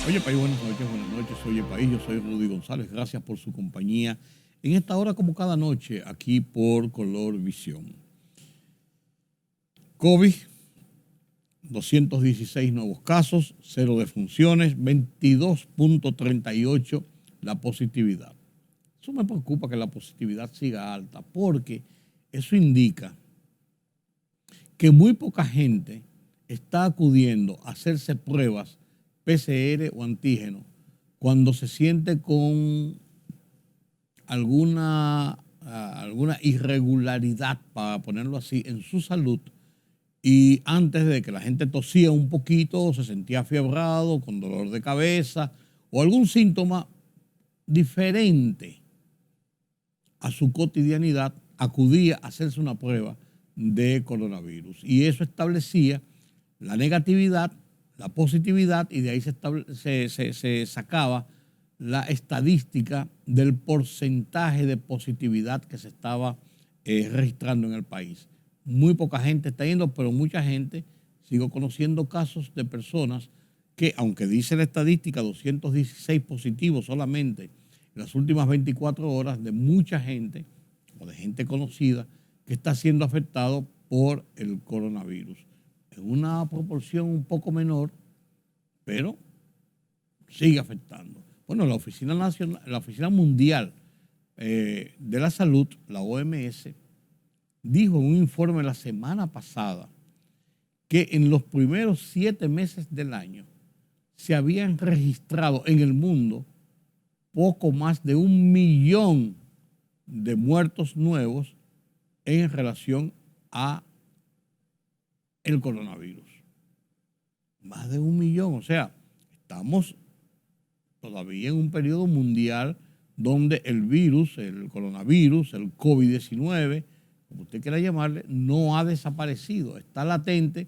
Oye, país, buenas noches, buenas noches. Oye, país, yo soy Rudy González. Gracias por su compañía en esta hora, como cada noche, aquí por Color Visión. COVID, 216 nuevos casos, 0 defunciones, 22.38 la positividad. Eso me preocupa que la positividad siga alta, porque eso indica que muy poca gente está acudiendo a hacerse pruebas PCR o antígeno cuando se siente con alguna irregularidad, para ponerlo así, en su salud, y antes de que la gente tosía un poquito, o se sentía afiebrado, con dolor de cabeza o algún síntoma diferente a su cotidianidad, acudía a hacerse una prueba de coronavirus. Y eso establecía la negatividad, la positividad, y de ahí se sacaba la estadística del porcentaje de positividad que se estaba registrando en el país. Muy poca gente está yendo, pero mucha gente. Sigo conociendo casos de personas que, aunque dice la estadística 216 positivos solamente en las últimas 24 horas, de mucha gente o de gente conocida que está siendo afectado por el coronavirus. En una proporción un poco menor, pero sigue afectando. Bueno, la Oficina Mundial de la Salud, la OMS, dijo en un informe la semana pasada que en los primeros 7 meses del año se habían registrado en el mundo poco más de 1 millón de muertos nuevos en relación a el coronavirus. Más de 1 millón, o sea, estamos todavía en un periodo mundial donde el virus, el coronavirus, el COVID-19, como usted quiera llamarle, no ha desaparecido, está latente,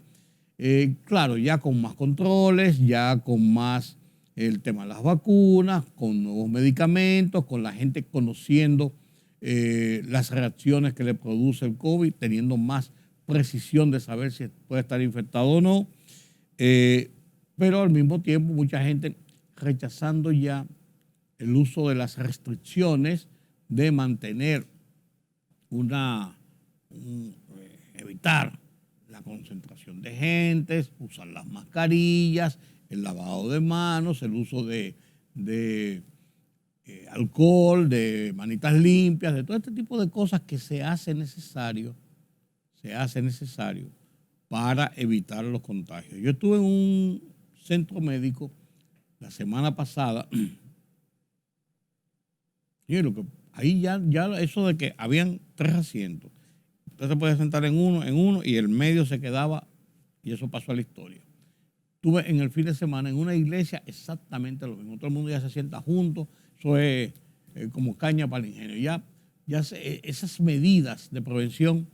claro, ya con más controles, ya con más el tema de las vacunas, con nuevos medicamentos, con la gente conociendo las reacciones que le produce el COVID, teniendo más precisión de saber si puede estar infectado o no, pero al mismo tiempo mucha gente rechazando ya el uso de las restricciones de mantener evitar la concentración de gentes, usar las mascarillas, el lavado de manos, el uso de alcohol, de manitas limpias, de todo este tipo de cosas que se hace necesario para evitar los contagios. Yo estuve en un centro médico la semana pasada y ahí ya eso de que habían 3 asientos, usted se puede sentar en uno y el medio se quedaba, y eso pasó a la historia. Estuve en el fin de semana en una iglesia exactamente lo mismo, todo el mundo ya se sienta junto, eso es como caña para el ingenio. Esas medidas de prevención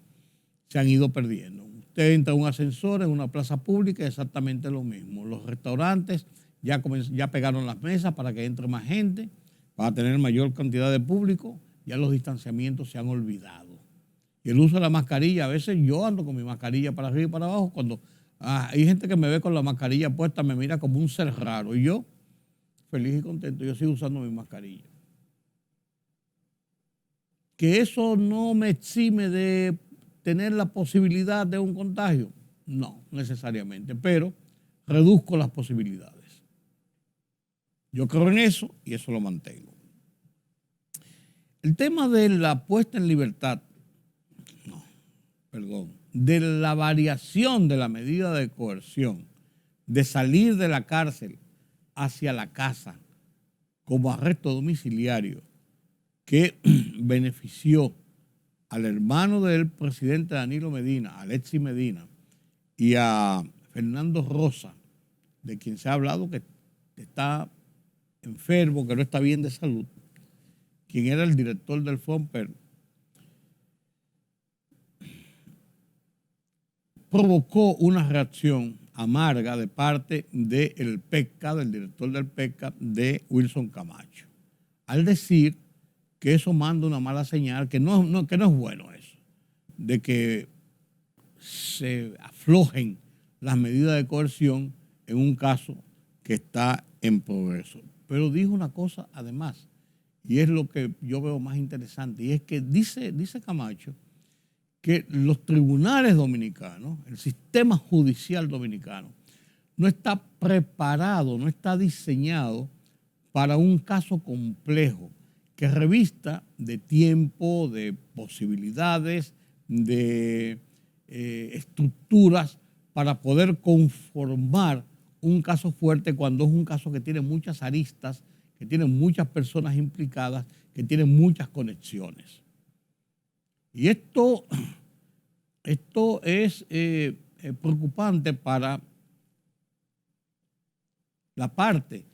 se han ido perdiendo. Usted entra a un ascensor en una plaza pública, exactamente lo mismo. Los restaurantes ya pegaron las mesas para que entre más gente, para tener mayor cantidad de público. Ya los distanciamientos se han olvidado. Y el uso de la mascarilla, a veces yo ando con mi mascarilla para arriba y para abajo, cuando hay gente que me ve con la mascarilla puesta, me mira como un ser raro. Y yo, feliz y contento, yo sigo usando mi mascarilla. Que eso no me exime de tener la posibilidad de un contagio, no necesariamente, pero reduzco las posibilidades. Yo creo en eso y eso lo mantengo. El tema de la puesta en libertad, de la variación de la medida de coerción, de salir de la cárcel hacia la casa como arresto domiciliario, que benefició al hermano del presidente Danilo Medina, Alexis Medina, y a Fernando Rosa, de quien se ha hablado que está enfermo, que no está bien de salud, quien era el director del FOMPER, provocó una reacción amarga de parte del PECA, del director del PECA, de Wilson Camacho, al decir que eso manda una mala señal, que no es bueno eso, de que se aflojen las medidas de coerción en un caso que está en progreso. Pero dijo una cosa además, y es lo que yo veo más interesante, y es que dice Camacho que los tribunales dominicanos, el sistema judicial dominicano, no está preparado, no está diseñado para un caso complejo que revista de tiempo, de posibilidades, de estructuras para poder conformar un caso fuerte cuando es un caso que tiene muchas aristas, que tiene muchas personas implicadas, que tiene muchas conexiones. Y esto es preocupante para la parte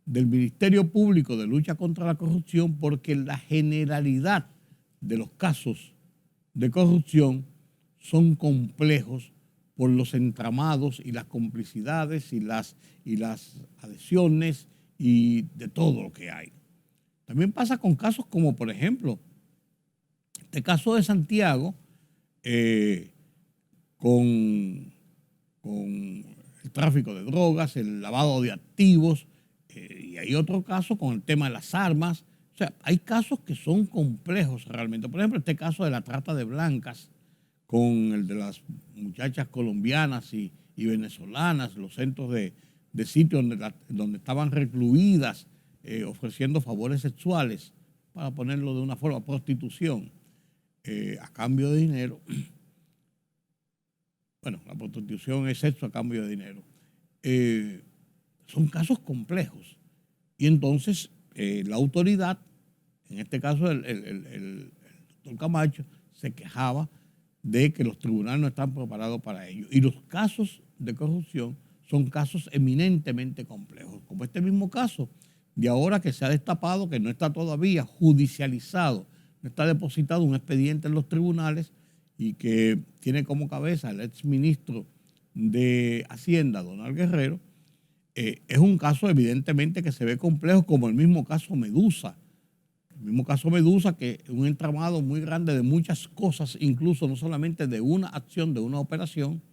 del Ministerio Público de Lucha contra la Corrupción, porque la generalidad de los casos de corrupción son complejos por los entramados y las complicidades y las adhesiones y de todo lo que hay. También pasa con casos como, por ejemplo, este caso de Santiago, con el tráfico de drogas, el lavado de activos, y hay otro caso con el tema de las armas. O sea, hay casos que son complejos realmente. Por ejemplo, este caso de la trata de blancas, con el de las muchachas colombianas y venezolanas, los centros de sitios donde estaban recluidas, ofreciendo favores sexuales, para ponerlo de una forma, prostitución, a cambio de dinero. Bueno, la prostitución es sexo a cambio de dinero. Son casos complejos. Y entonces la autoridad, en este caso el doctor Camacho, se quejaba de que los tribunales no están preparados para ello. Y los casos de corrupción son casos eminentemente complejos, como este mismo caso de ahora que se ha destapado, que no está todavía judicializado, no está depositado un expediente en los tribunales y que tiene como cabeza el exministro de Hacienda, Donald Guerrero. Es un caso evidentemente que se ve complejo, como el mismo caso Medusa. El mismo caso Medusa, que es un entramado muy grande de muchas cosas, incluso no solamente de una acción, de una operación,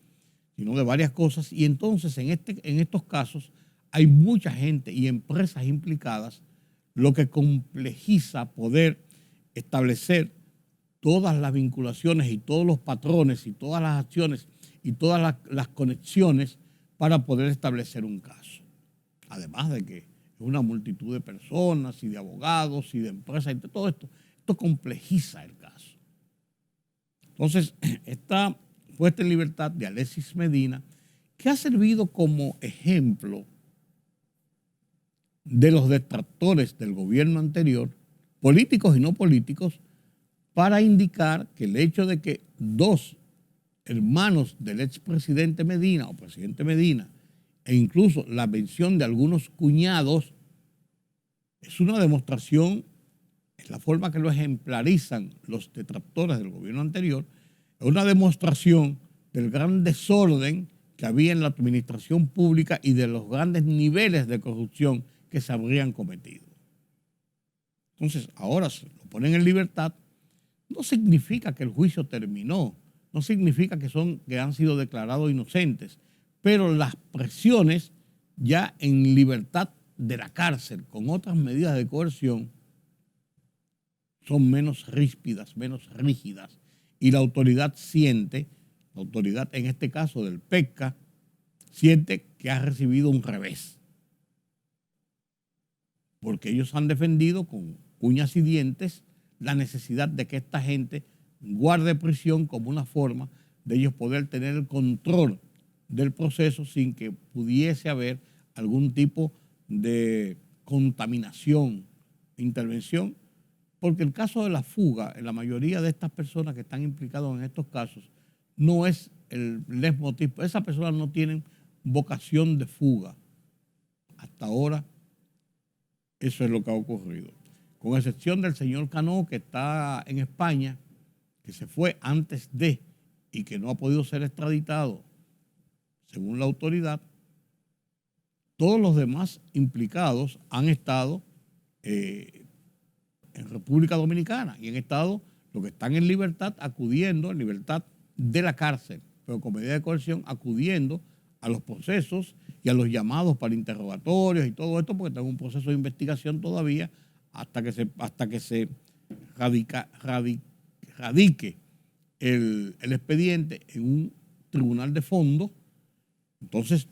sino de varias cosas. Y entonces en estos casos hay mucha gente y empresas implicadas, lo que complejiza poder establecer todas las vinculaciones y todos los patrones y todas las acciones y todas las conexiones para poder establecer un caso. Además de que es una multitud de personas y de abogados y de empresas y de todo esto, esto complejiza el caso. Entonces, esta puesta en libertad de Alexis Medina, que ha servido como ejemplo de los detractores del gobierno anterior, políticos y no políticos, para indicar que el hecho de que dos hermanos del expresidente Medina o presidente Medina, e incluso la mención de algunos cuñados, es una demostración, es la forma que lo ejemplarizan los detractores del gobierno anterior, es una demostración del gran desorden que había en la administración pública y de los grandes niveles de corrupción que se habrían cometido. Entonces, ahora se lo ponen en libertad. No significa que el juicio terminó, no significa que han sido declarados inocentes, pero las presiones ya en libertad de la cárcel con otras medidas de coerción son menos ríspidas, menos rígidas, y la autoridad siente, la autoridad en este caso del PECCA, siente que ha recibido un revés, porque ellos han defendido con uñas y dientes la necesidad de que esta gente guarde prisión como una forma de ellos poder tener el control del proceso sin que pudiese haber algún tipo de contaminación, intervención, porque el caso de la fuga, en la mayoría de estas personas que están implicadas en estos casos, no es el leitmotiv. Esas personas no tienen vocación de fuga. Hasta ahora, eso es lo que ha ocurrido. Con excepción del señor Cano, que está en España, que se fue antes de y que no ha podido ser extraditado, según la autoridad, todos los demás implicados han estado en República Dominicana y han estado, los que están en libertad, acudiendo, en libertad de la cárcel, pero con medida de coerción, acudiendo a los procesos y a los llamados para interrogatorios y todo esto, porque está en un proceso de investigación todavía hasta que se radique el expediente en un tribunal de fondo. Entonces,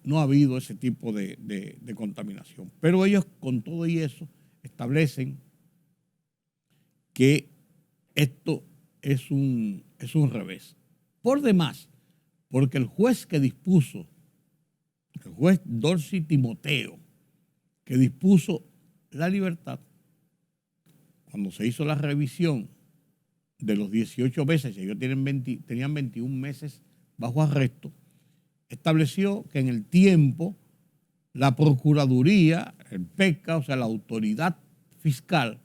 no ha habido ese tipo de contaminación. Pero ellos, con todo y eso, establecen que esto es un revés. Por demás, porque el juez que dispuso, el juez Dorsey Timoteo, que dispuso la libertad, cuando se hizo la revisión de los 18 meses, ellos tenían 21 meses bajo arresto, estableció que en el tiempo la Procuraduría, el PECA, o sea, la autoridad fiscal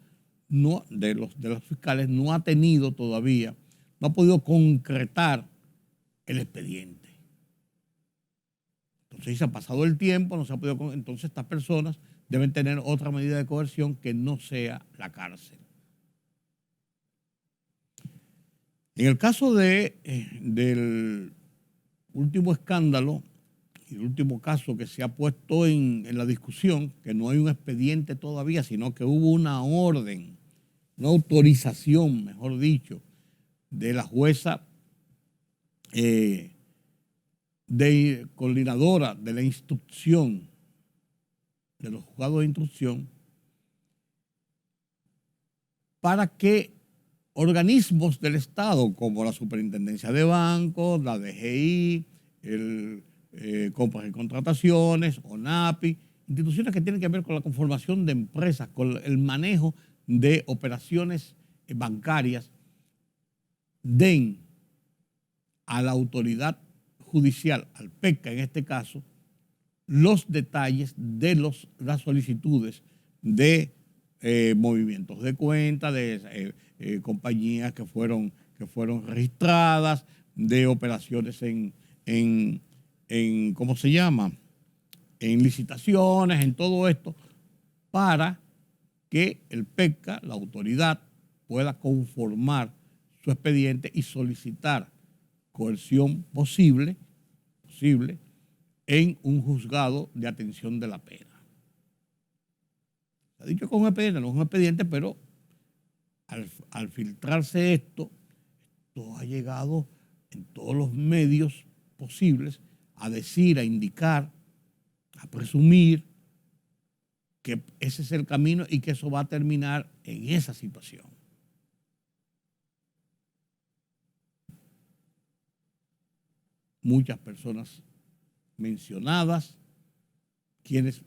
de los fiscales, no ha tenido todavía, no ha podido concretar el expediente. Entonces, se ha pasado el tiempo, no se ha podido, entonces estas personas deben tener otra medida de coerción que no sea la cárcel. En el caso del último escándalo y el último caso que se ha puesto en la discusión, que no hay un expediente todavía, sino que hubo una orden, una autorización, mejor dicho, de la jueza coordinadora de la instrucción, de los juzgados de instrucción, para que organismos del Estado, como la Superintendencia de Bancos, la DGI, Compras y Contrataciones, ONAPI, instituciones que tienen que ver con la conformación de empresas, con el manejo de operaciones bancarias, den a la autoridad judicial, al PECA en este caso, los detalles de las solicitudes de movimientos de cuenta, de compañías que fueron registradas, de operaciones en ¿cómo se llama? En licitaciones, en todo esto, para que el PECA, la autoridad, pueda conformar su expediente y solicitar coerción posible en un juzgado de atención de la pena. Se ha dicho que es un expediente, no es un expediente, pero al filtrarse esto ha llegado en todos los medios posibles a decir, a indicar, a presumir que ese es el camino y que eso va a terminar en esa situación. Muchas personas mencionadas, quienes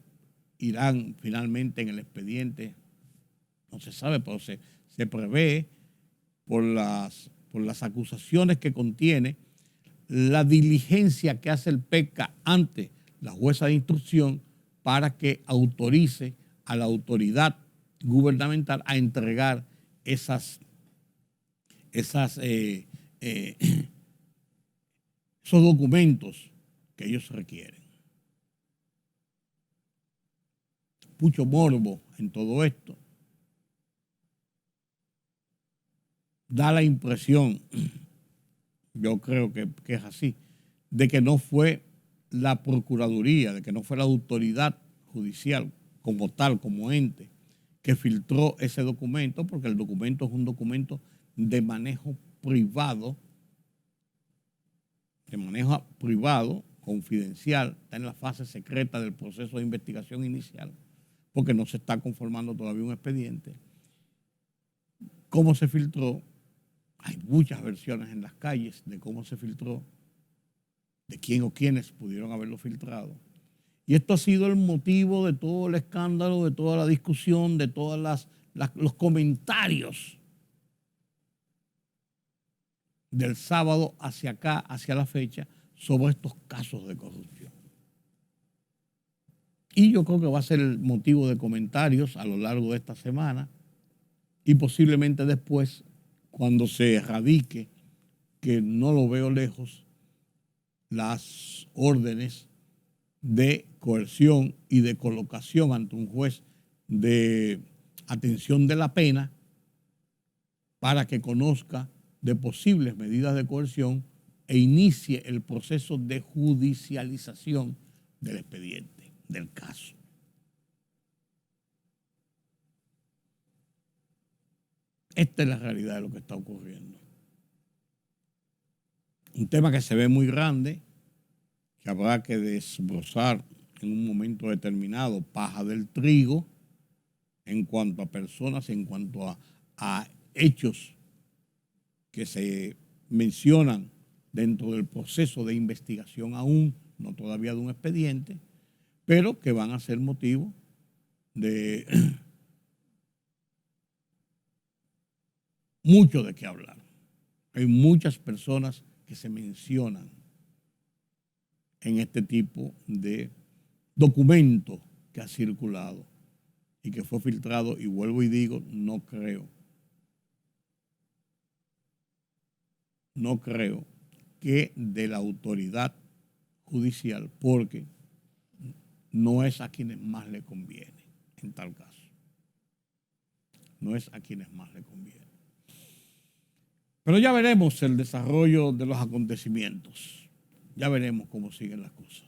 irán finalmente en el expediente, no se sabe, pero se prevé por las acusaciones que contiene, la diligencia que hace el PECA ante la jueza de instrucción para que autorice a la autoridad gubernamental a entregar esos documentos que ellos requieren. Mucho morbo en todo esto. Da la impresión, yo creo que es así, de que no fue la Procuraduría, de que no fue la autoridad judicial como tal, como ente, que filtró ese documento, porque el documento es un documento de manejo privado, confidencial, está en la fase secreta del proceso de investigación inicial, porque no se está conformando todavía un expediente. ¿Cómo se filtró? Hay muchas versiones en las calles de cómo se filtró, de quién o quiénes pudieron haberlo filtrado. Y esto ha sido el motivo de todo el escándalo, de toda la discusión, de todos los comentarios del sábado hacia acá, hacia la fecha, sobre estos casos de corrupción. Y yo creo que va a ser el motivo de comentarios a lo largo de esta semana y posiblemente después, cuando se erradique, que no lo veo lejos, las órdenes de coerción y de colocación ante un juez de atención de la pena para que conozca de posibles medidas de coerción e inicie el proceso de judicialización del expediente, del caso. Esta es la realidad de lo que está ocurriendo. Un tema que se ve muy grande, que habrá que desbrozar en un momento determinado, paja del trigo, en cuanto a personas, en cuanto a hechos que se mencionan dentro del proceso de investigación aún, no todavía de un expediente, pero que van a ser motivo de mucho de qué hablar. Hay muchas personas que se mencionan en este tipo de documento que ha circulado y que fue filtrado, y vuelvo y digo, no creo que de la autoridad judicial, porque no es a quienes más le conviene en tal caso. No es a quienes más le conviene. Pero ya veremos el desarrollo de los acontecimientos. Ya veremos cómo siguen las cosas.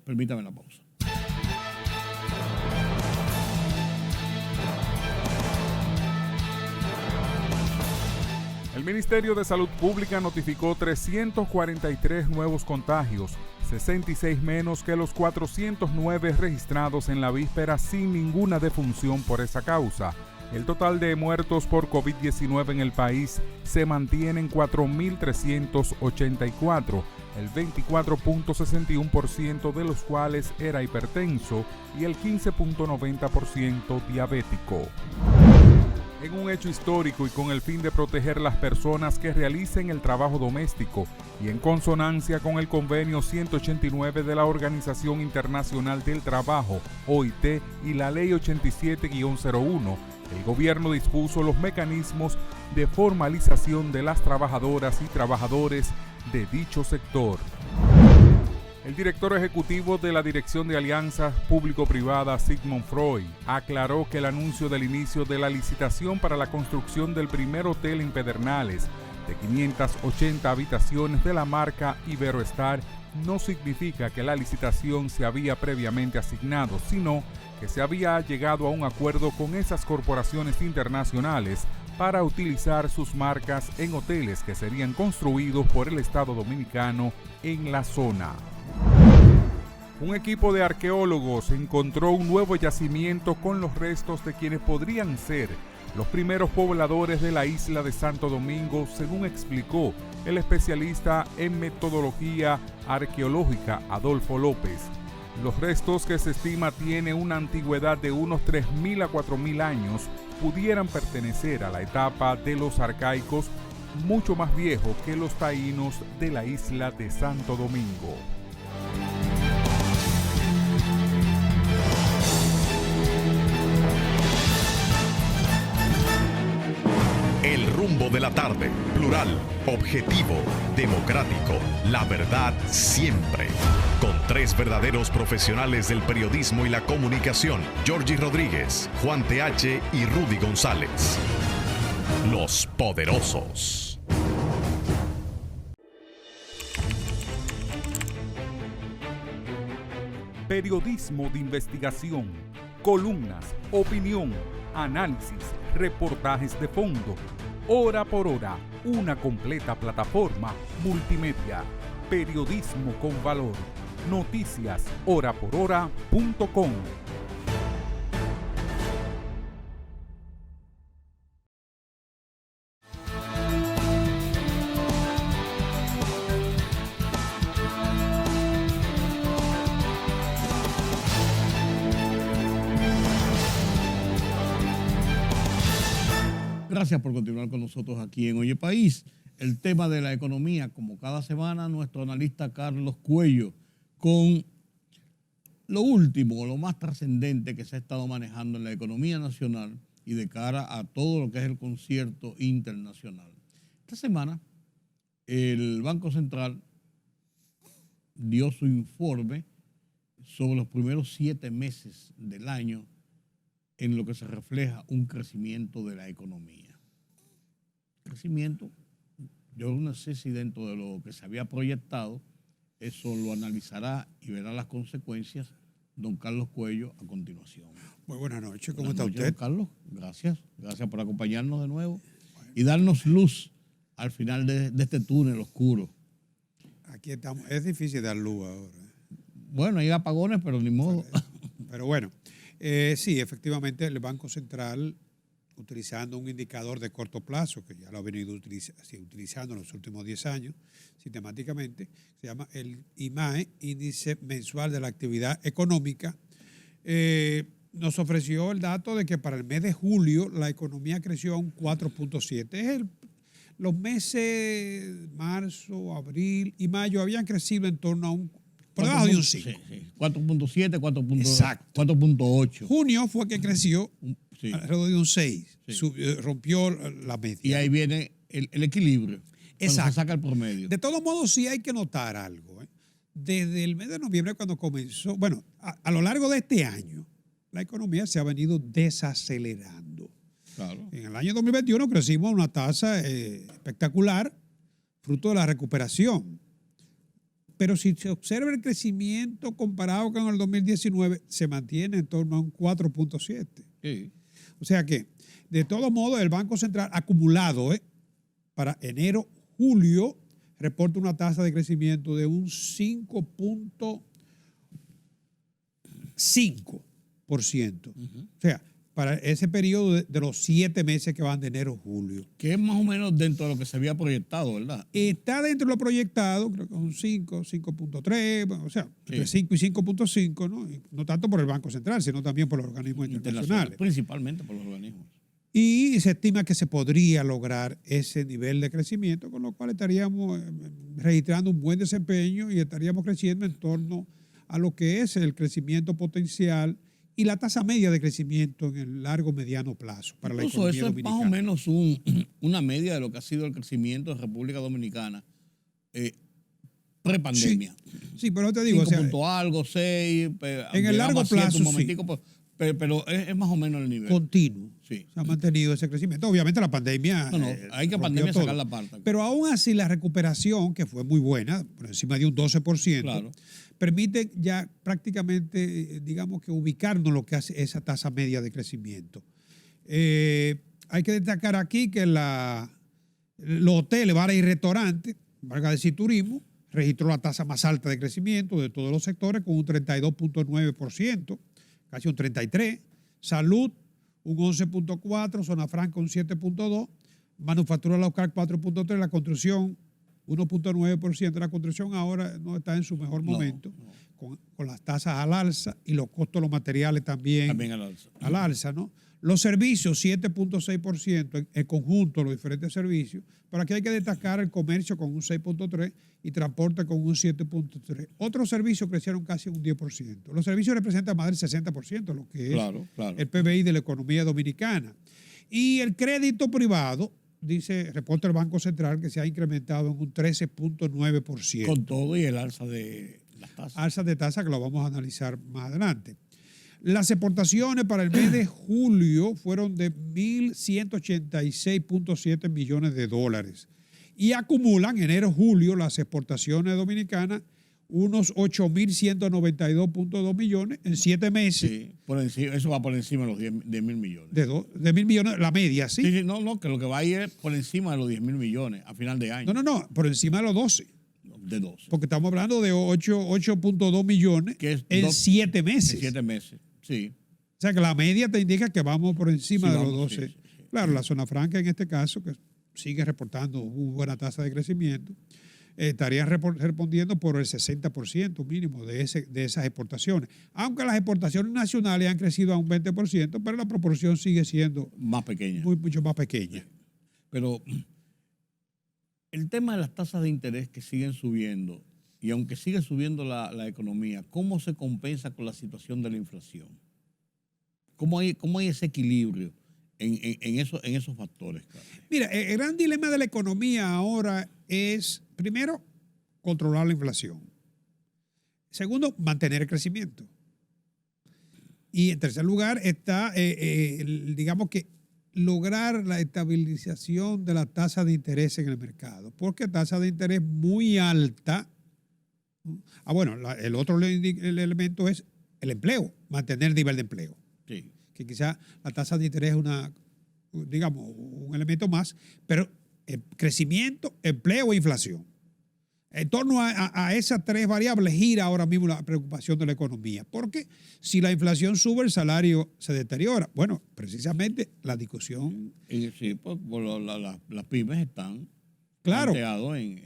Permítame la pausa. El Ministerio de Salud Pública notificó 343 nuevos contagios, 66 menos que los 409 registrados en la víspera, sin ninguna defunción por esa causa. El total de muertos por COVID-19 en el país se mantiene en 4.384, el 24.61% de los cuales era hipertenso y el 15.90% diabético. En un hecho histórico y con el fin de proteger las personas que realicen el trabajo doméstico y en consonancia con el convenio 189 de la Organización Internacional del Trabajo, OIT, y la Ley 87-01, el gobierno dispuso los mecanismos de formalización de las trabajadoras y trabajadores de dicho sector. El director ejecutivo de la Dirección de Alianzas Público-Privada, Sigmund Freud, aclaró que el anuncio del inicio de la licitación para la construcción del primer hotel en Pedernales, de 580 habitaciones de la marca Iberoestar, no significa que la licitación se había previamente asignado, sino que se había llegado a un acuerdo con esas corporaciones internacionales para utilizar sus marcas en hoteles que serían construidos por el Estado Dominicano en la zona. Un equipo de arqueólogos encontró un nuevo yacimiento con los restos de quienes podrían ser los primeros pobladores de la isla de Santo Domingo, según explicó el especialista en metodología arqueológica Adolfo López. Los restos, que se estima tienen una antigüedad de unos 3.000 a 4.000 años, pudieran pertenecer a la etapa de los arcaicos, mucho más viejo que los taínos de la isla de Santo Domingo. El rumbo de la tarde, plural, objetivo, democrático, la verdad siempre. Con tres verdaderos profesionales del periodismo y la comunicación, Georgie Rodríguez, Juan TH y Rudy González. Los Poderosos. Periodismo de investigación, columnas, opinión, análisis, reportajes de fondo. Hora por hora, una completa plataforma multimedia. Periodismo con valor. Noticias horaporhora.com. Gracias por continuar con nosotros aquí en Oye País. El tema de la economía, como cada semana, nuestro analista Carlos Cuello, con lo último, lo más trascendente que se ha estado manejando en la economía nacional y de cara a todo lo que es el concierto internacional. Esta semana, el Banco Central dio su informe sobre los primeros 7 meses del año, en lo que se refleja un crecimiento de la economía. Crecimiento Yo no sé si dentro de lo que se había proyectado, eso lo analizará y verá las consecuencias don Carlos Cuello a continuación. Muy buenas noches, ¿cómo Buenas está noches, usted? don Carlos, gracias. Gracias por acompañarnos de nuevo y darnos luz al final de este túnel oscuro. Aquí estamos. Es difícil dar luz ahora. Bueno, hay apagones, pero ni modo. Pero bueno, sí, efectivamente el Banco Central, utilizando un indicador de corto plazo, que ya lo ha venido utilizando en los últimos 10 años, sistemáticamente, se llama el IMAE, Índice Mensual de la Actividad Económica, nos ofreció el dato de que para el mes de julio la economía creció a un 4.7. Los meses marzo, abril y mayo habían crecido en torno a por debajo de un 5. Sí. 4.7, 4.8. 4.8. Junio fue que creció Sí. alrededor de un 6. Sí. Rompió la media. Y ahí viene el equilibrio. Cuando Exacto. se saca el promedio. De todos modos, sí hay que notar algo. Desde el mes de noviembre, cuando comenzó, bueno, a lo largo de este año, la economía se ha venido desacelerando. Claro. En el año 2021 crecimos a una tasa espectacular, fruto de la recuperación. Pero si se observa el crecimiento comparado con el 2019, se mantiene en torno a un 4.7. Sí. O sea que, de todos modos, el Banco Central acumulado para enero-julio reporta una tasa de crecimiento de un 5.5%. O sea, para ese periodo de los 7 meses que van de enero a julio. Que es más o menos dentro de lo que se había proyectado, ¿verdad? Está dentro de lo proyectado, creo que es un 5, 5.3, bueno, o sea, entre 5 y 5.5, ¿no? Y no tanto por el Banco Central, sino también por los organismos internacionales. Principalmente por los organismos. Y se estima que se podría lograr ese nivel de crecimiento, con lo cual estaríamos registrando un buen desempeño y estaríamos creciendo en torno a lo que es el crecimiento potencial y la tasa media de crecimiento en el largo mediano plazo para la economía eso dominicana. es más o menos una media de lo que ha sido el crecimiento de República Dominicana prepandemia. Sí, pero te digo, 5 punto algo, 6. en el largo plazo, un momentico, pero es más o menos el nivel. Continuo. Sí. Se ha mantenido ese crecimiento. Obviamente la pandemia. Hay que pandemia sacar la parte. Pero aún así la recuperación, que fue muy buena, por encima de un 12%, claro, permite ya prácticamente, digamos que ubicarnos lo que hace esa tasa media de crecimiento. Hay que destacar aquí que los hoteles, bares y restaurantes, valga decir turismo, registró la tasa más alta de crecimiento de todos los sectores con un 32.9%, casi un 33%. Salud, un 11.4%, zona franca un 7.2%, manufactura local 4.3%, la construcción 1.9%. La construcción ahora no está en su mejor momento, con las tasas al alza y los costos de los materiales también al alza, ¿no? Los servicios, 7.6% en conjunto, los diferentes servicios. Pero aquí hay que destacar el comercio con un 6.3% y transporte con un 7.3%. Otros servicios crecieron casi un 10%. Los servicios representan más del 60%, lo que es el PBI de la economía dominicana. Y el crédito privado, reporta el Banco Central, que se ha incrementado en un 13.9%. Con todo y el alza de las tasas. Alza de tasa que lo vamos a analizar más adelante. Las exportaciones para el mes de julio fueron de 1.186.7 millones de dólares y acumulan enero-julio las exportaciones dominicanas unos 8.192.2 millones en 7 meses. Sí, eso va por encima de los 10 mil millones. De 1.000 millones, la media, ¿sí? Sí, que lo que va a ir es por encima de los 10 mil millones a final de año. No, por encima de los 12. De 12. Porque estamos hablando de 8.2 millones en 7 meses. En 7 meses. Sí. O sea que la media te indica que vamos por encima de los 12. Sí. Claro, la zona franca en este caso, que sigue reportando una buena tasa de crecimiento, estaría respondiendo por el 60% mínimo de esas exportaciones. Aunque las exportaciones nacionales han crecido a un 20%, pero la proporción sigue siendo más pequeña. Mucho más pequeña. Pero el tema de las tasas de interés que siguen subiendo, y aunque sigue subiendo la economía, ¿cómo se compensa con la situación de la inflación? ¿Cómo hay ese equilibrio en esos factores? Carlos? Mira, el gran dilema de la economía ahora es, primero, controlar la inflación. Segundo, mantener el crecimiento. Y en tercer lugar está, digamos que lograr la estabilización de la tasa de interés en el mercado, porque tasa de interés muy alta. Bueno, el otro el elemento es el empleo, mantener el nivel de empleo. Sí. Que quizá la tasa de interés es digamos, un elemento más, pero crecimiento, empleo e inflación. En torno a esas tres variables gira ahora mismo la preocupación de la economía, porque si la inflación sube, el salario se deteriora. Bueno, precisamente la discusión... Y sí, pues las pymes están Claro. planteados en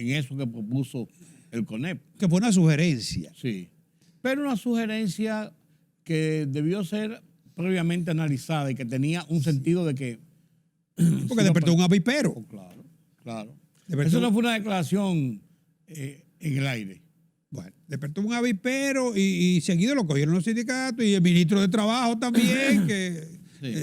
eso que propuso el CONEP. Que fue una sugerencia. Sí, pero una sugerencia que debió ser previamente analizada y que tenía un sentido de que... Porque despertó un avispero. Oh, claro, claro. Despertó, eso no fue una declaración en el aire. Bueno, despertó un avispero y seguido lo cogieron los sindicatos y el ministro de Trabajo también, que Sí.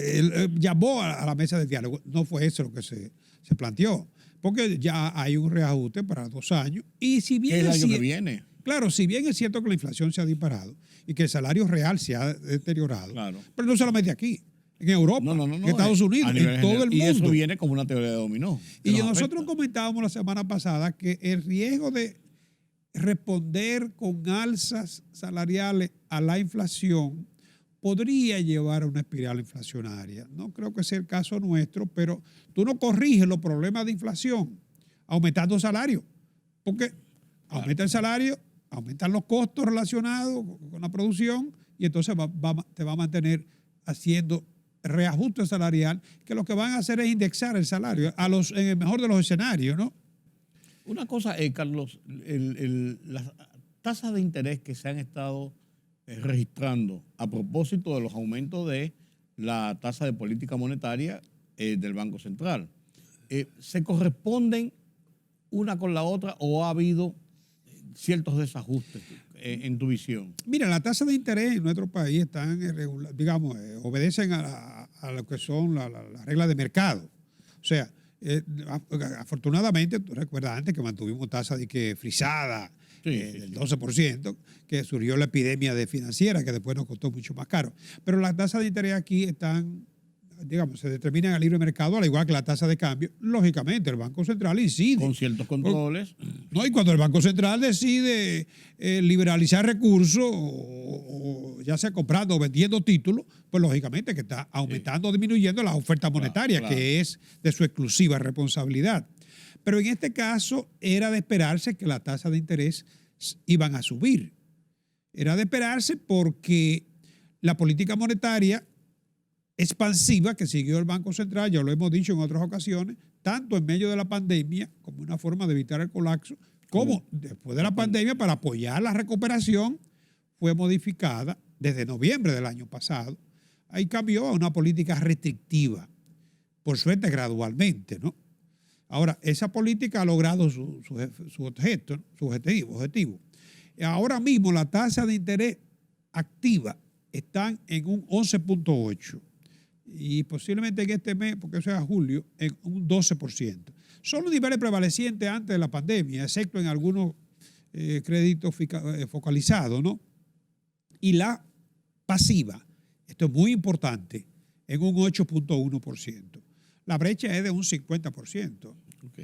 llamó a la mesa de diálogo. No fue eso lo que se planteó, porque ya hay un reajuste para 2 años. Y si bien ¿Qué es el año que viene? Claro, si bien es cierto que la inflación se ha disparado y que el salario real se ha deteriorado, Claro. pero no solamente aquí, en Europa, No, en Estados Unidos, en todo el mundo. Y eso viene como una teoría de dominó. Y nosotros comentábamos la semana pasada que el riesgo de responder con alzas salariales a la inflación podría llevar a una espiral inflacionaria. No creo que sea el caso nuestro, pero tú no corriges los problemas de inflación aumentando salarios, porque aumenta el salario, aumentan los costos relacionados con la producción y entonces te va a mantener haciendo reajuste salarial, que lo que van a hacer es indexar el salario en el mejor de los escenarios, ¿no? Una cosa, Carlos, las tasas de interés que se han estado registrando a propósito de los aumentos de la tasa de política monetaria del Banco Central, ¿se corresponden una con la otra o ha habido ciertos desajustes en tu visión? Mira, la tasa de interés en nuestro país están digamos, obedecen a lo que son las reglas de mercado. O sea, afortunadamente, tú recuerdas antes que mantuvimos tasa de que frisada del 12%, que surgió la epidemia de financiera, que después nos costó mucho más caro. Pero las tasas de interés aquí están, digamos, se determinan al libre mercado, al igual que la tasa de cambio. Lógicamente, el Banco Central incide. Con ciertos controles. No, y cuando el Banco Central decide liberalizar recursos, o ya sea comprando o vendiendo títulos, pues lógicamente que está aumentando o disminuyendo la oferta monetaria, claro, que es de su exclusiva responsabilidad. Pero en este caso era de esperarse que la tasa de interés iban a subir. Era de esperarse porque la política monetaria expansiva que siguió el Banco Central, ya lo hemos dicho en otras ocasiones, tanto en medio de la pandemia como una forma de evitar el colapso, como después de la pandemia para apoyar la recuperación, fue modificada desde noviembre del año pasado. Ahí cambió a una política restrictiva, por suerte gradualmente, ¿no? Ahora, esa política ha logrado su objeto, ¿no? Su objetivo. Ahora mismo la tasa de interés activa están en un 11.8%. Y posiblemente en este mes, porque eso es a julio, en un 12%. Son los niveles prevalecientes antes de la pandemia, excepto en algunos créditos focalizados, ¿no? Y la pasiva, esto es muy importante, en un 8.1%. La brecha es de un 50%,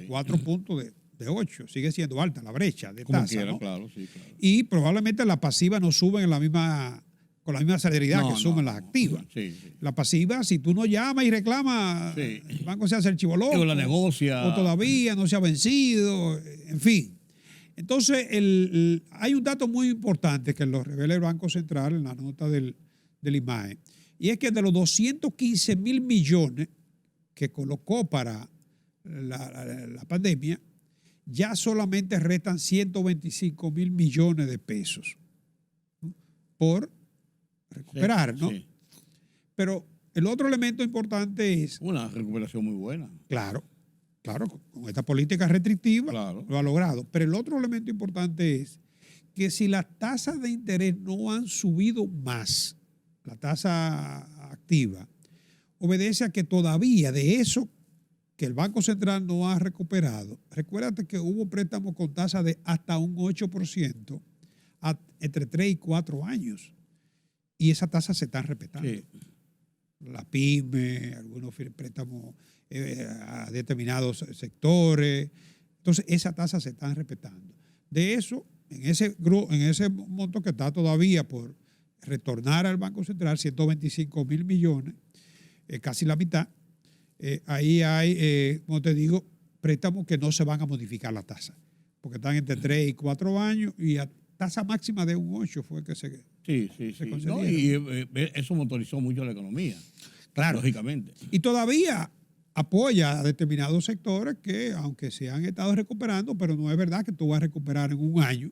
4 puntos de 8. Sigue siendo alta la brecha de tasa, quiera, ¿no? Claro, sí, claro. Y probablemente la pasiva no sube con la misma celeridad que suben las activas. Sí, sí. La pasiva, si tú no llamas y reclamas, sí, el banco se hace el chivo loco. O la negocia. O todavía no se ha vencido, en fin. Entonces, hay un dato muy importante que lo revela el Banco Central en la nota del IMAE, y es que de los 215.000 millones que colocó para la pandemia, ya solamente restan 125.000 millones de pesos por recuperar, ¿no? Sí. Pero el otro elemento importante es... Una recuperación muy buena. Claro, con esta política restrictiva lo ha logrado. Pero el otro elemento importante es que si las tasas de interés no han subido más, la tasa activa, obedece a que todavía de eso que el Banco Central no ha recuperado, recuérdate que hubo préstamos con tasa de hasta un 8% entre 3 y 4 años. Y esas tasas se están respetando. Sí. la pyme, algunos préstamos a determinados sectores. Entonces, esas tasas se están respetando. De eso, en ese monto que está todavía por retornar al Banco Central, 125.000 millones, casi la mitad, ahí hay, como te digo, préstamos que no se van a modificar la tasa, porque están entre 3 y 4 años y a tasa máxima de un 8 fue que se concedieron. No, y eso motorizó mucho la economía, claro, lógicamente. Y todavía apoya a determinados sectores que, aunque se han estado recuperando, pero no es verdad que tú vas a recuperar en un año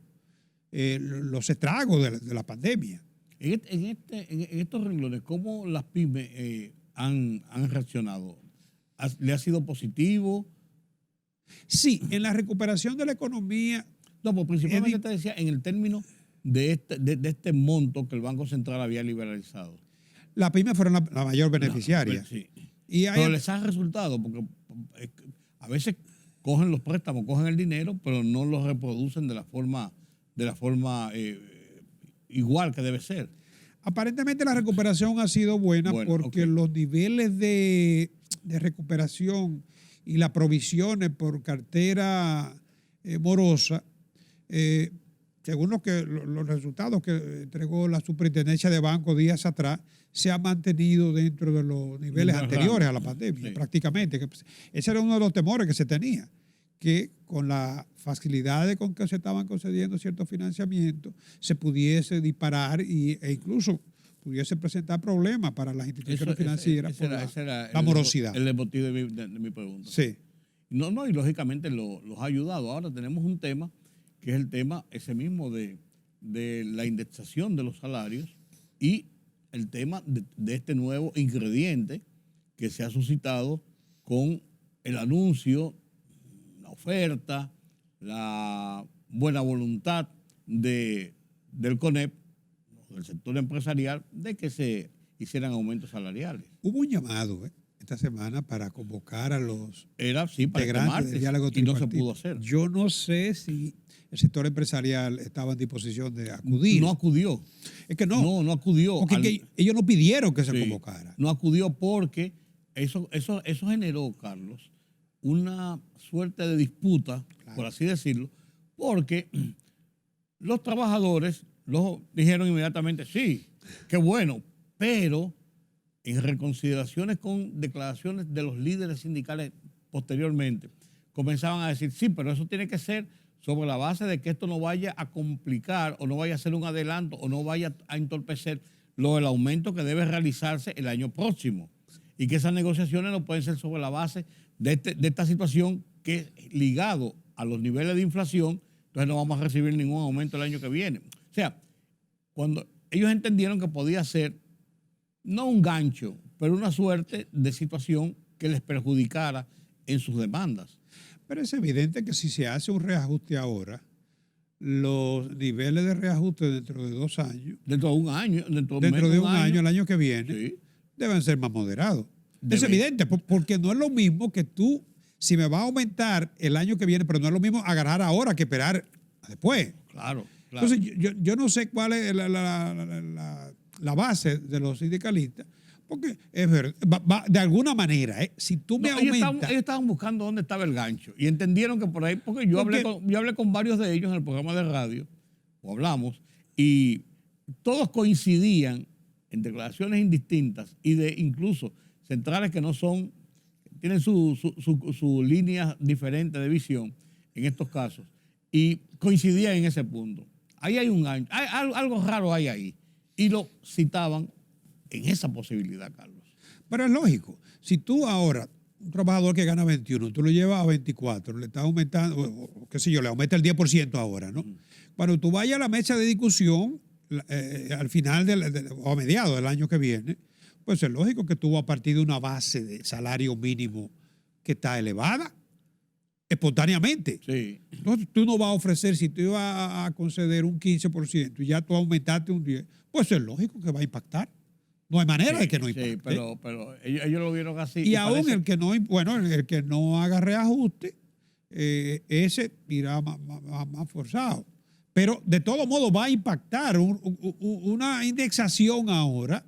los estragos de la pandemia. En estos renglones, ¿cómo las pymes han reaccionado? ¿Le ha sido positivo? Sí, en la recuperación de la economía. No, pues principalmente te decía en el término de este monto que el Banco Central había liberalizado. Las pymes fueron la mayor beneficiaria. Sí. Y pero les ha resultado, porque a veces cogen los préstamos, cogen el dinero, pero no los reproducen de la forma igual que debe ser. Aparentemente la recuperación ha sido buena porque los niveles de recuperación y las provisiones por cartera morosa, según los resultados que entregó la Superintendencia de Bancos días atrás, se ha mantenido dentro de los niveles anteriores a la pandemia, prácticamente. Ese era uno de los temores que se tenía, que con la facilidad con que se estaban concediendo ciertos financiamientos se pudiese disparar e incluso pudiese presentar problemas para las instituciones financieras por la morosidad. El motivo de mi pregunta. Sí. No, y lógicamente los ha ayudado. Ahora tenemos un tema que es el tema ese mismo de la indexación de los salarios y el tema de este nuevo ingrediente que se ha suscitado con el anuncio, la oferta, la buena voluntad del CONEP, del sector empresarial, de que se hicieran aumentos salariales. Hubo un llamado esta semana para convocar a los integrantes del diálogo tripartito, y no se pudo hacer. Yo no sé si el sector empresarial estaba en disposición de acudir. No acudió. Es que no. No acudió. Porque ellos no pidieron que se convocara. No acudió porque eso generó, Carlos, una suerte de disputa, por así decirlo, porque los trabajadores dijeron inmediatamente, sí, qué bueno, pero en reconsideraciones con declaraciones de los líderes sindicales posteriormente, comenzaban a decir, sí, pero eso tiene que ser sobre la base de que esto no vaya a complicar o no vaya a ser un adelanto o no vaya a entorpecer del aumento que debe realizarse el año próximo. Y que esas negociaciones no pueden ser sobre la base de esta situación que es ligado a los niveles de inflación, entonces no vamos a recibir ningún aumento el año que viene. O sea, cuando ellos entendieron que podía ser no un gancho, pero una suerte de situación que les perjudicara en sus demandas. Pero es evidente que si se hace un reajuste ahora, los niveles de reajuste dentro de 2 años, dentro de un año, el año que viene, deben ser más moderados. Es evidente, porque no es lo mismo que tú, si me va a aumentar el año que viene, pero no es lo mismo agarrar ahora que esperar después. Claro. Entonces, yo no sé cuál es la base de los sindicalistas, porque es verdad, de alguna manera, si tú me aumentas... Ellos estaban buscando dónde estaba el gancho y entendieron que por ahí, porque yo hablé con varios de ellos en el programa de radio, o hablamos, y todos coincidían en declaraciones indistintas y de incluso centrales que no son, tienen su línea diferente de visión en estos casos, y coincidían en ese punto. Ahí hay un gancho, algo raro hay ahí, y lo citaban en esa posibilidad, Carlos. Pero es lógico. Si tú ahora, un trabajador que gana 21, tú lo llevas a 24, le estás aumentando, o qué sé yo, le aumenta el 10% ahora, ¿no? Cuando tú vayas a la mesa de discusión, al final o a mediados del año que viene, pues es lógico que tú vas a partir de una base de salario mínimo que está elevada, espontáneamente. Sí. Entonces tú no vas a ofrecer, si tú ibas a conceder un 15% y ya tú aumentaste un 10%, pues es lógico que va a impactar. No hay manera de que no impacte. Sí, pero ellos lo vieron así. Y aún el que no haga reajuste, ese irá más forzado. Pero de todo modo va a impactar una indexación ahora.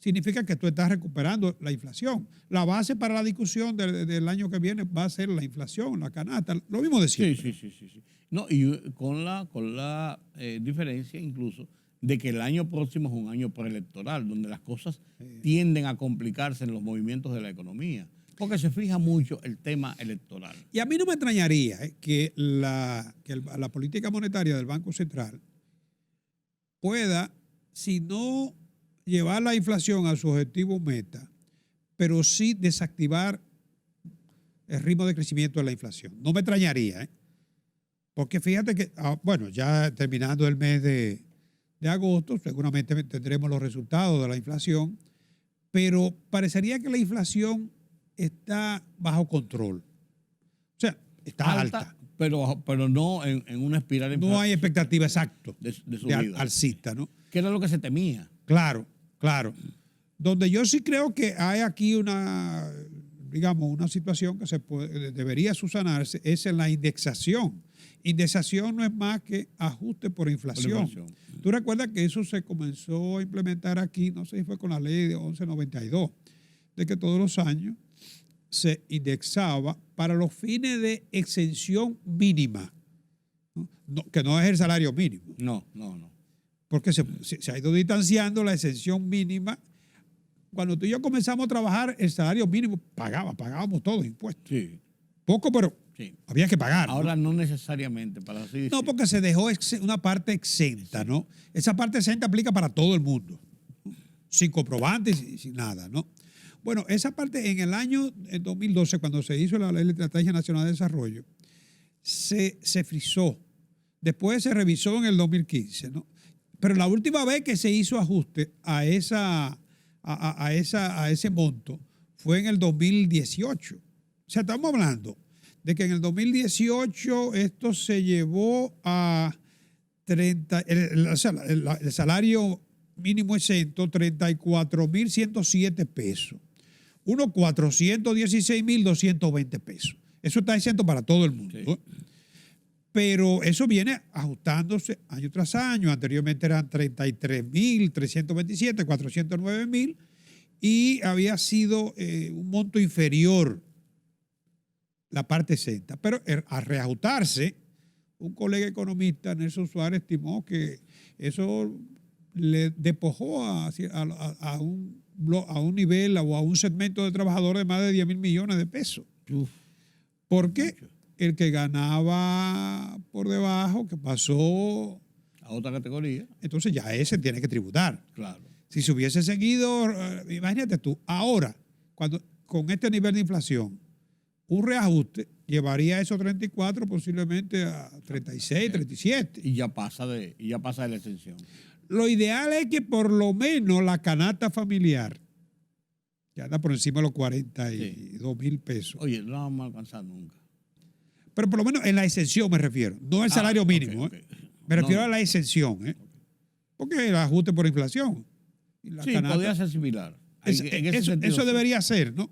significa que tú estás recuperando la inflación. La base para la discusión del año que viene va a ser la inflación, la canasta, lo mismo de siempre. Sí. No, y con la diferencia incluso de que el año próximo es un año preelectoral, donde las cosas tienden a complicarse en los movimientos de la economía, porque se fija mucho el tema electoral. Y a mí no me extrañaría que la política monetaria del Banco Central pueda, si no llevar la inflación a su objetivo meta, pero sí desactivar el ritmo de crecimiento de la inflación. No me extrañaría, ¿eh? Porque fíjate que, bueno, ya terminando el mes de agosto, seguramente tendremos los resultados de la inflación, pero parecería que la inflación está bajo control. O sea, está alta. Pero no en una espiral. No hay expectativa exacta de subida. Alcista, ¿no? Que era lo que se temía. Claro. Donde yo sí creo que hay aquí una situación que debería subsanarse es en la indexación. Indexación no es más que ajuste por inflación. Tú recuerdas que eso se comenzó a implementar aquí, no sé si fue con la ley de 1192, de que todos los años se indexaba para los fines de exención mínima, ¿no? Que no es el salario mínimo. No. Porque se ha ido distanciando la exención mínima. Cuando tú y yo comenzamos a trabajar, el salario mínimo pagábamos todos impuestos. Sí. Poco, pero sí, había que pagar. Ahora no necesariamente, para así decirlo. No, porque se dejó una parte exenta, ¿no? Esa parte exenta aplica para todo el mundo, sin comprobantes y sin nada, ¿no? Bueno, esa parte en el año 2012, cuando se hizo la Ley de Estrategia Nacional de Desarrollo, se frizó. Después se revisó en el 2015, ¿no? Pero la última vez que se hizo ajuste a ese monto fue en el 2018. O sea, estamos hablando de que en el 2018 esto se llevó a el salario mínimo exento, 34.107 pesos. Unos 416.220 pesos. Eso está exento para todo el mundo. Sí. Pero eso viene ajustándose año tras año. Anteriormente eran 33.327, 409.000 y había sido un monto inferior la parte exenta. Pero al reajustarse, un colega economista, Nelson Suárez, estimó que eso le despojó a un nivel o a un segmento de trabajadores de más de 10.000 millones de pesos. ¿Por qué? El que ganaba por debajo, que pasó a otra categoría, entonces ya ese tiene que tributar. Claro. Si se hubiese seguido, imagínate tú, ahora, con este nivel de inflación, un reajuste llevaría esos 34 posiblemente a 36, 37. Y ya pasa de la exención. Lo ideal es que por lo menos la canasta familiar, que anda por encima de los 42.000 pesos. Oye, no vamos a alcanzar nunca. Pero por lo menos en la exención me refiero, no el salario mínimo. Okay. Me refiero a la exención, porque el ajuste por inflación. Y la canasta, podría ser similar. Eso debería ser, ¿no?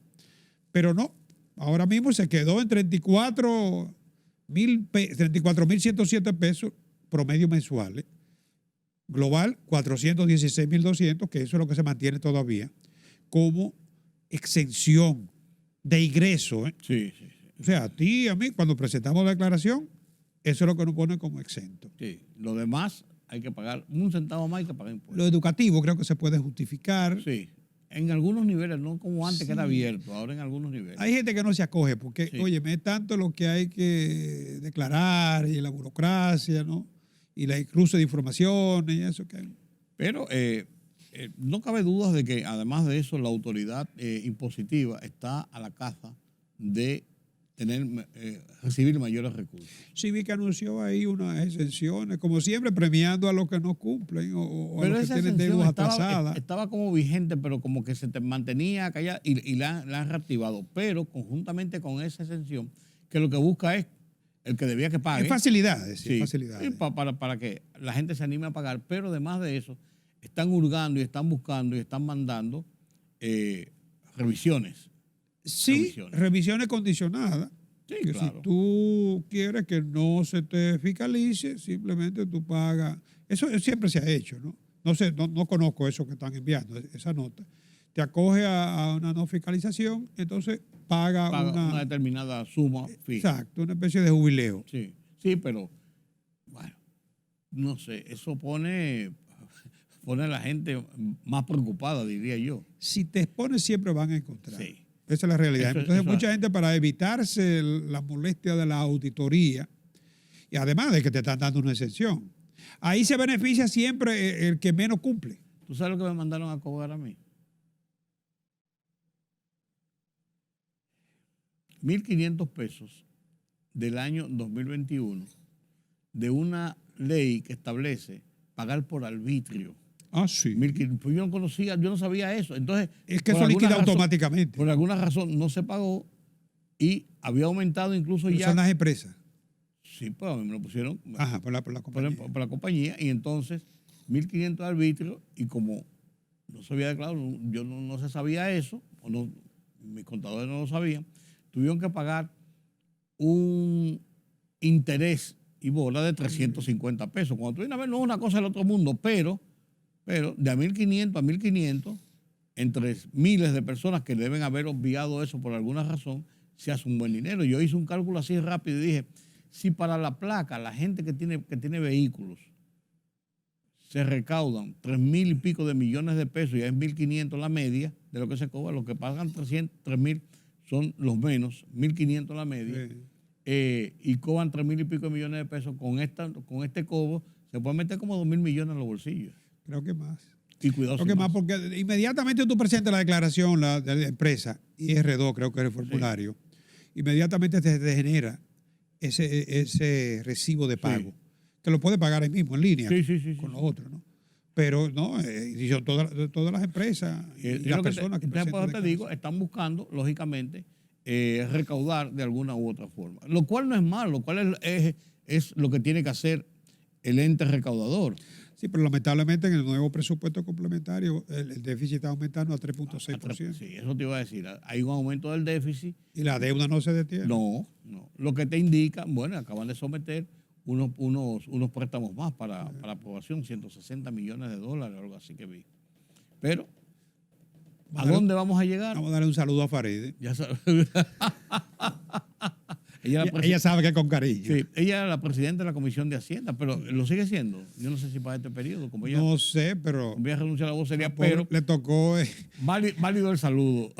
Pero no, ahora mismo se quedó en 34.107 pesos promedio mensuales. Global, 416.200, que eso es lo que se mantiene todavía, como exención de ingreso. Sí. O sea, a ti y a mí, cuando presentamos la declaración, eso es lo que nos pone como exento. Sí, lo demás hay que pagar, un centavo más hay que pagar impuestos. Lo educativo creo que se puede justificar. Sí, en algunos niveles, no como antes que era abierto, ahora en algunos niveles. Hay gente que no se acoge porque, óyeme, es tanto lo que hay que declarar y la burocracia, ¿no? Y la cruce de información y eso que hay. Pero no cabe dudas de que, además de eso, la autoridad impositiva está a la caza de recibir mayores recursos. Sí, vi que anunció ahí unas exenciones, como siempre, premiando a los que no cumplen o a los que tienen deudas atrasadas. Estaba como vigente, pero como que se mantenía callada y la han reactivado. Pero conjuntamente con esa exención, que lo que busca es el que debía que pague. Es facilidades, sí, facilidades. Para que la gente se anime a pagar. Pero además de eso, están hurgando y están buscando y están mandando revisiones. Sí, revisiones condicionadas. Sí, que claro. Si tú quieres que no se te fiscalice, simplemente tú pagas. Eso siempre se ha hecho, ¿no? No sé, no conozco eso que están enviando, esa nota. te acoge a una no fiscalización, entonces paga una determinada suma fija. Exacto, una especie de jubileo. Sí, pero bueno, no sé, eso pone a la gente más preocupada, diría yo. Si te expones siempre van a encontrar. Sí. Esa es la realidad. Entonces eso mucha gente, para evitarse la molestia de la auditoría, y además de que te están dando una exención, ahí se beneficia siempre el que menos cumple. ¿Tú sabes lo que me mandaron a cobrar a mí? 1.500 pesos del año 2021 de una ley que establece pagar por arbitrio. Ah, sí. Pues yo no conocía, yo no sabía eso. Entonces, es que eso liquida automáticamente. Por alguna razón no se pagó y había aumentado incluso ya. Son las empresas. Sí, pues a mí me lo pusieron. Ajá, por la compañía. Por la compañía. Y entonces, 1.500 de arbitrio, y como no se había declarado, yo no se sabía eso, o no, mis contadores no lo sabían, tuvieron que pagar un interés y bola de 350 pesos. Cuando tú vienes a ver, no es una cosa del otro mundo, pero de a 1.500 a 1.500, entre miles de personas que deben haber obviado eso por alguna razón, se hace un buen dinero. Yo hice un cálculo así rápido y dije, si para la placa, la gente que tiene vehículos, se recaudan 3.000 y pico de millones de pesos, y es 1.500 la media de lo que se cobra, los que pagan 3.000 son los menos, 1.500 la media, y cobran 3.000 y pico de millones de pesos, con este cobro se puede meter como 2.000 millones en los bolsillos. Creo que más. Y cuidado. Creo que más, porque inmediatamente tú presentas la declaración de la empresa, IR2 creo que es el formulario, inmediatamente te genera ese recibo de pago, que lo puedes pagar ahí mismo, en línea, con los otros, ¿no? Pero no, y son todas las empresas y las personas que presentan. Te digo, están buscando, lógicamente, recaudar de alguna u otra forma. Lo cual no es malo, lo cual es lo que tiene que hacer el ente recaudador. Sí, pero lamentablemente en el nuevo presupuesto complementario el déficit está aumentando a 3.6%. Sí, eso te iba a decir. Hay un aumento del déficit. ¿Y la deuda no se detiene? No. Lo que te indica, bueno, acaban de someter unos préstamos más para aprobación, 160 millones de dólares o algo así que vi. Pero, ¿a dónde vamos a llegar? Vamos a darle un saludo a Farid. Ya sabes. Ella sabe que con cariño. Sí, ella era la presidenta de la Comisión de Hacienda, pero lo sigue siendo. Yo no sé si para este periodo, como ella. No sé, pero. Voy a renunciar a la vocería, pero. Le tocó. Válido el saludo.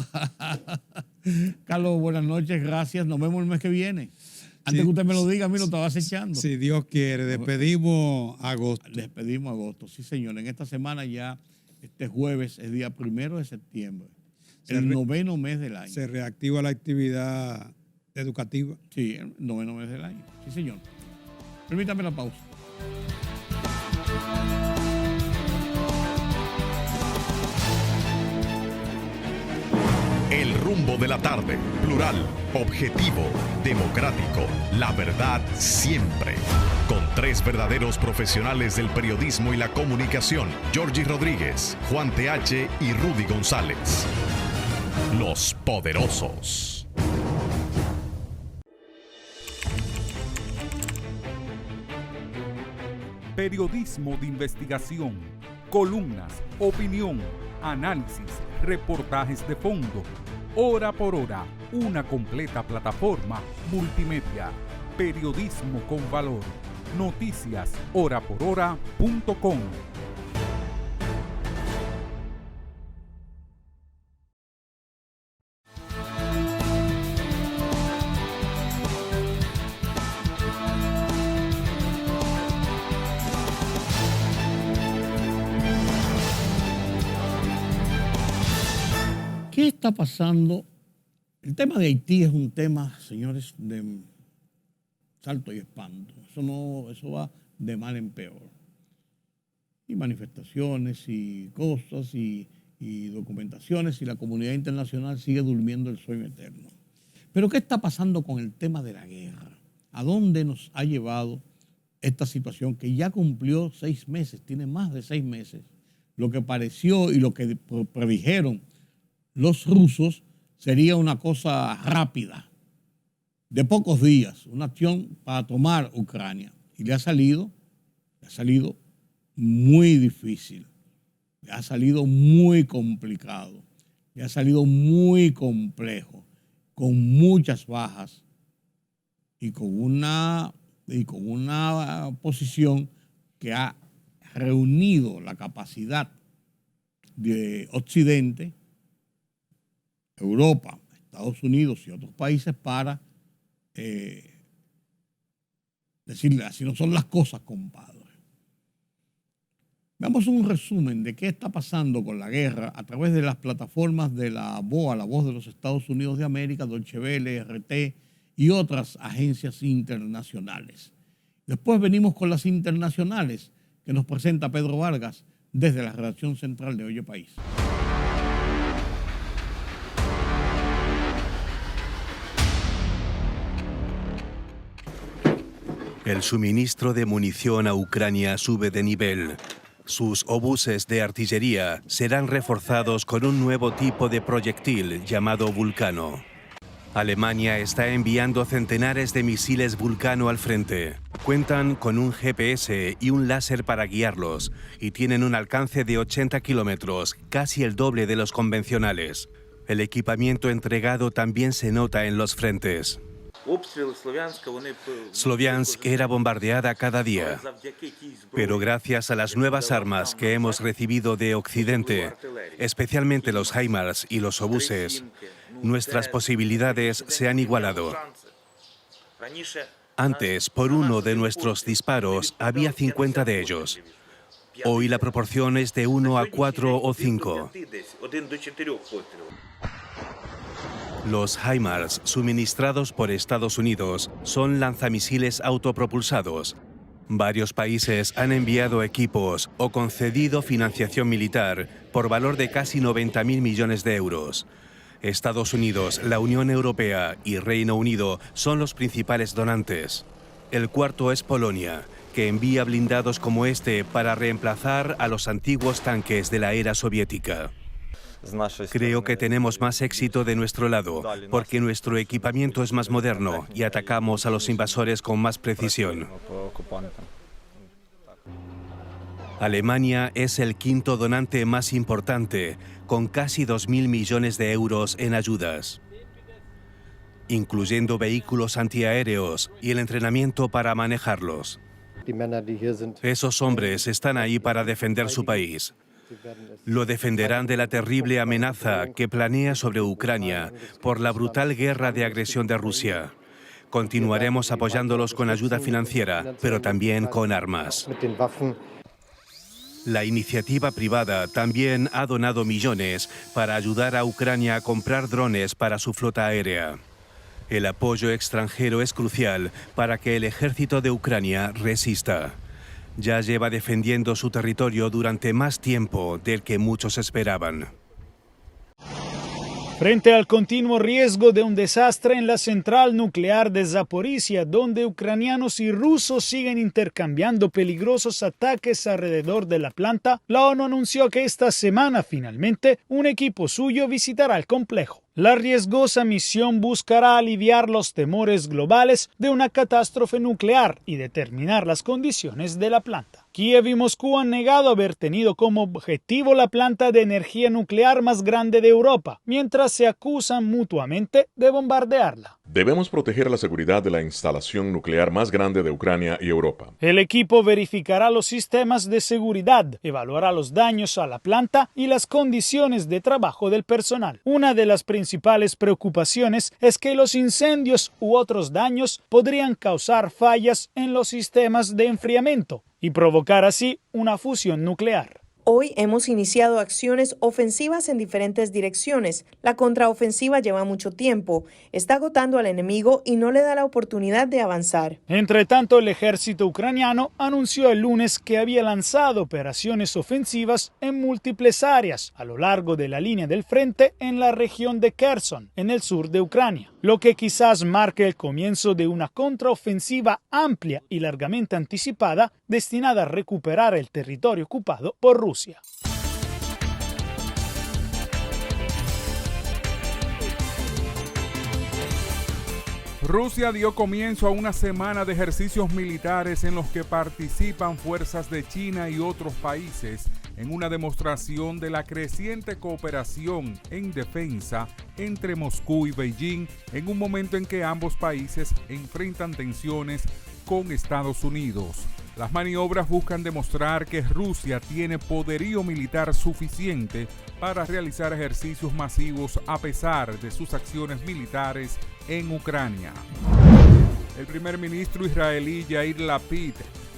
Carlos, buenas noches, gracias. Nos vemos el mes que viene. Antes que usted me lo diga, a mí lo estaba acechando. Si Dios quiere, despedimos agosto. Despedimos agosto, sí, señor. En esta semana ya, este jueves es día 1 de septiembre. El 9º mes del año. Se reactiva la actividad educativa. Sí, el 9º mes del año. Sí, señor. Permítame la pausa. El rumbo de la tarde, plural, objetivo, democrático, la verdad siempre. Con 3 verdaderos profesionales del periodismo y la comunicación, Georgie Rodríguez, Juan TH y Rudy González. Los poderosos. Periodismo de investigación, columnas, opinión, análisis, reportajes de fondo. Hora por hora, una completa plataforma multimedia. Periodismo con valor. Noticias horaporhora.com. ¿Qué está pasando? El tema de Haití es un tema, señores, de salto y espanto. Eso va de mal en peor. Y manifestaciones y cosas y documentaciones, y la comunidad internacional sigue durmiendo el sueño eterno. Pero ¿qué está pasando con el tema de la guerra? ¿A dónde nos ha llevado esta situación que ya cumplió 6 meses, tiene más de 6 meses? Lo que pareció y lo que predijeron los rusos sería una cosa rápida, de pocos días, una acción para tomar Ucrania. Y le ha salido muy difícil, le ha salido muy complicado. y ha salido muy complejo, con muchas bajas y con una posición que ha reunido la capacidad de Occidente, Europa, Estados Unidos y otros países para decirle así no son las cosas, compadre. Veamos un resumen de qué está pasando con la guerra a través de las plataformas de la BOA, la Voz de los Estados Unidos de América, Deutsche Welle, RT y otras agencias internacionales. Después venimos con las internacionales que nos presenta Pedro Vargas desde la redacción central de Oye País. El suministro de munición a Ucrania sube de nivel. Sus obuses de artillería serán reforzados con un nuevo tipo de proyectil llamado Vulcano. Alemania está enviando centenares de misiles Vulcano al frente. Cuentan con un GPS y un láser para guiarlos y tienen un alcance de 80 kilómetros, casi el doble de los convencionales. El equipamiento entregado también se nota en los frentes. Sloviansk era bombardeada cada día, pero gracias a las nuevas armas que hemos recibido de Occidente, especialmente los HIMARS y los obuses, nuestras posibilidades se han igualado. Antes, por uno de nuestros disparos, había 50 de ellos. Hoy la proporción es de 1 a 4 o 5. Los HIMARS, suministrados por Estados Unidos, son lanzamisiles autopropulsados. Varios países han enviado equipos o concedido financiación militar por valor de casi 90.000 millones de euros. Estados Unidos, la Unión Europea y Reino Unido son los principales donantes. El cuarto es Polonia, que envía blindados como este para reemplazar a los antiguos tanques de la era soviética. Creo que tenemos más éxito de nuestro lado, porque nuestro equipamiento es más moderno y atacamos a los invasores con más precisión. Alemania es el quinto donante más importante, con casi 2.000 millones de euros en ayudas, incluyendo vehículos antiaéreos y el entrenamiento para manejarlos. Esos hombres están ahí para defender su país. Lo defenderán de la terrible amenaza que planea sobre Ucrania por la brutal guerra de agresión de Rusia. Continuaremos apoyándolos con ayuda financiera, pero también con armas. La iniciativa privada también ha donado millones para ayudar a Ucrania a comprar drones para su flota aérea. El apoyo extranjero es crucial para que el ejército de Ucrania resista. Ya lleva defendiendo su territorio durante más tiempo del que muchos esperaban. Frente al continuo riesgo de un desastre en la central nuclear de Zaporizhia, donde ucranianos y rusos siguen intercambiando peligrosos ataques alrededor de la planta, la ONU anunció que esta semana finalmente un equipo suyo visitará el complejo. La riesgosa misión buscará aliviar los temores globales de una catástrofe nuclear y determinar las condiciones de la planta. Kiev y Moscú han negado haber tenido como objetivo la planta de energía nuclear más grande de Europa, mientras se acusan mutuamente de bombardearla. Debemos proteger la seguridad de la instalación nuclear más grande de Ucrania y Europa. El equipo verificará los sistemas de seguridad, evaluará los daños a la planta y las condiciones de trabajo del personal. Una de las principales preocupaciones es que los incendios u otros daños podrían causar fallas en los sistemas de enfriamiento y provocar así una fusión nuclear. Hoy hemos iniciado acciones ofensivas en diferentes direcciones. La contraofensiva lleva mucho tiempo, está agotando al enemigo y no le da la oportunidad de avanzar. Entre tanto, el ejército ucraniano anunció el lunes que había lanzado operaciones ofensivas en múltiples áreas a lo largo de la línea del frente en la región de Kherson, en el sur de Ucrania, lo que quizás marque el comienzo de una contraofensiva amplia y largamente anticipada destinada a recuperar el territorio ocupado por Rusia. Rusia dio comienzo a una semana de ejercicios militares en los que participan fuerzas de China y otros países en una demostración de la creciente cooperación en defensa entre Moscú y Beijing en un momento en que ambos países enfrentan tensiones con Estados Unidos. Las maniobras buscan demostrar que Rusia tiene poderío militar suficiente para realizar ejercicios masivos a pesar de sus acciones militares en Ucrania. El primer ministro israelí Yair Lapid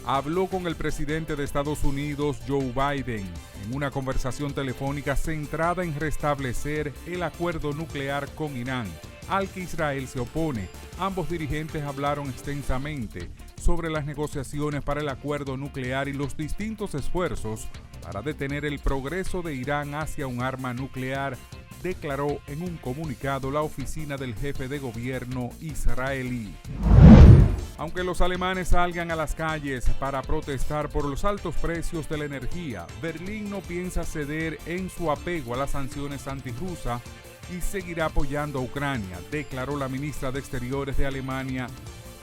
habló con el presidente de Estados Unidos, Joe Biden, en una conversación telefónica centrada en restablecer el acuerdo nuclear con Irán, al que Israel se opone. Ambos dirigentes hablaron extensamente sobre las negociaciones para el acuerdo nuclear y los distintos esfuerzos para detener el progreso de Irán hacia un arma nuclear, declaró en un comunicado la oficina del jefe de gobierno israelí. Aunque los alemanes salgan a las calles para protestar por los altos precios de la energía, Berlín no piensa ceder en su apego a las sanciones antirrusas y seguirá apoyando a Ucrania, declaró la ministra de Exteriores de Alemania,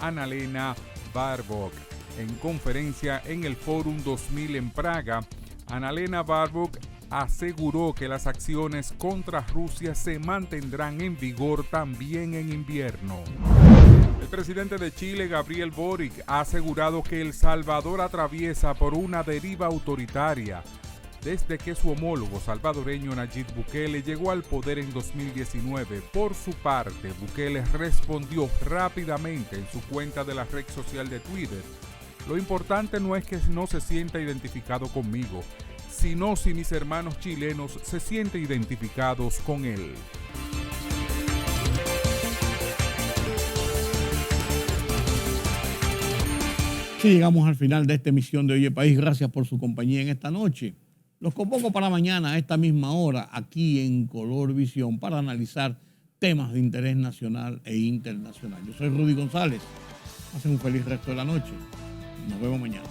Annalena Baerbock. En conferencia en el Forum 2000 en Praga, Annalena Baerbock aseguró que las acciones contra Rusia se mantendrán en vigor también en invierno. El presidente de Chile, Gabriel Boric, ha asegurado que El Salvador atraviesa por una deriva autoritaria desde que su homólogo salvadoreño Nayib Bukele llegó al poder en 2019. Por su parte, Bukele respondió rápidamente en su cuenta de la red social de Twitter: "Lo importante no es que no se sienta identificado conmigo, sino si mis hermanos chilenos se sienten identificados con él". Sí, llegamos al final de esta emisión de Oye País. Gracias por su compañía en esta noche. Los convoco para mañana a esta misma hora aquí en Color Visión para analizar temas de interés nacional e internacional. Yo soy Rudy González. Pasen un feliz resto de la noche. Nos vemos mañana.